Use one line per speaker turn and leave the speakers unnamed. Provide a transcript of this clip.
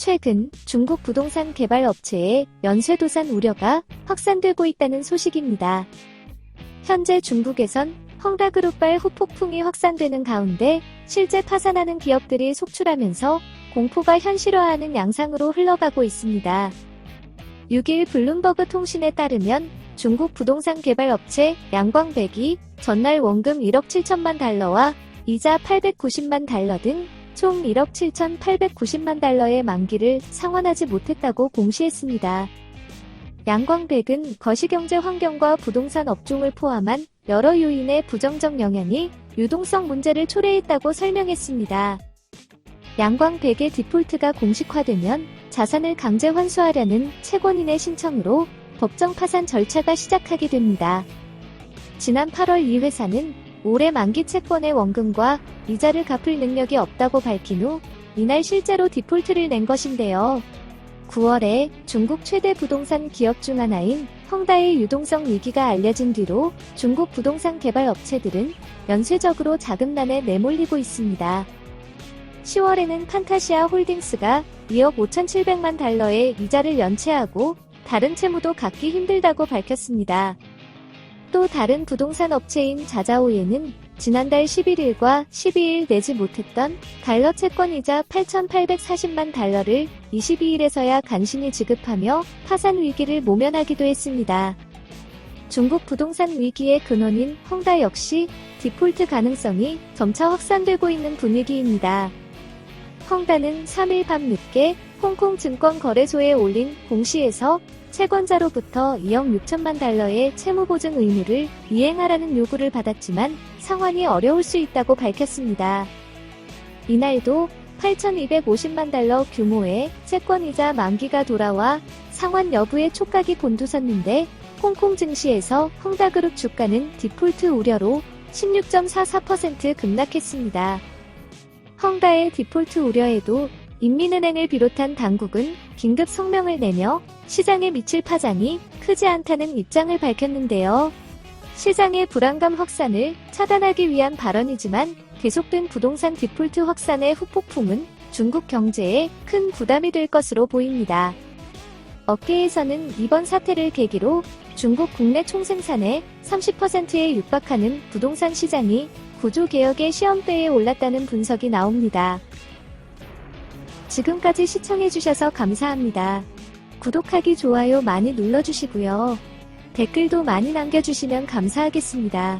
최근 중국 부동산 개발 업체의 연쇄도산 우려가 확산되고 있다는 소식입니다. 현재 중국에선 헝다그룹발 후폭풍이 확산되는 가운데 실제 파산하는 기업들이 속출하면서 공포가 현실화하는 양상으로 흘러가고 있습니다. 6일 블룸버그 통신에 따르면 중국 부동산 개발 업체 양광백이 전날 원금 1억 7천만 달러와 이자 890만 달러 등 총 1억 7,890만 달러의 만기를 상환하지 못했다고 공시했습니다. 양광백은 거시경제 환경과 부동산 업종을 포함한 여러 요인의 부정적 영향이 유동성 문제를 초래했다고 설명했습니다. 양광백의 디폴트가 공식화되면 자산을 강제 환수하려는 채권인의 신청으로 법정 파산 절차가 시작하게 됩니다. 지난 8월 이 회사는 올해 만기 채권의 원금과 이자를 갚을 능력이 없다고 밝힌 후 이날 실제로 디폴트를 낸 것인데요. 9월에 중국 최대 부동산 기업 중 하나인 헝다의 유동성 위기가 알려진 뒤로 중국 부동산 개발 업체들은 연쇄적으로 자금난에 내몰리고 있습니다. 10월에는 판타시아 홀딩스가 2억 5,700만 달러의 이자를 연체하고 다른 채무도 갚기 힘들다고 밝혔습니다. 또 다른 부동산 업체인 자자오예는 지난달 11일과 12일 내지 못했던 달러 채권이자 8,840만 달러를 22일에서야 간신히 지급하며 파산 위기를 모면하기도 했습니다. 중국 부동산 위기의 근원인 헝다 역시 디폴트 가능성이 점차 확산되고 있는 분위기입니다. 헝다는 3일 밤늦게 홍콩 증권거래소에 올린 공시에서 채권자로부터 2억 6천만 달러의 채무보증 의무를 이행하라는 요구를 받았지만 상환이 어려울 수 있다고 밝혔습니다. 이날도 8,250만 달러 규모의 채권이자 만기가 돌아와 상환 여부에 촉각이 곤두섰는데 홍콩 증시에서 헝다그룹 주가는 디폴트 우려로 16.44% 급락했습니다. 헝다의 디폴트 우려에도 인민은행을 비롯한 당국은 긴급 성명을 내며 시장에 미칠 파장이 크지 않다는 입장을 밝혔는데요. 시장의 불안감 확산을 차단하기 위한 발언이지만 계속된 부동산 디폴트 확산의 후폭풍은 중국 경제에 큰 부담이 될 것으로 보입니다. 업계에서는 이번 사태를 계기로 중국 국내 총생산의 30%에 육박하는 부동산 시장이 구조개혁의 시험대에 올랐다는 분석이 나옵니다. 지금까지 시청해주셔서 감사합니다. 구독하기, 좋아요 많이 눌러주시고요. 댓글도 많이 남겨주시면 감사하겠습니다.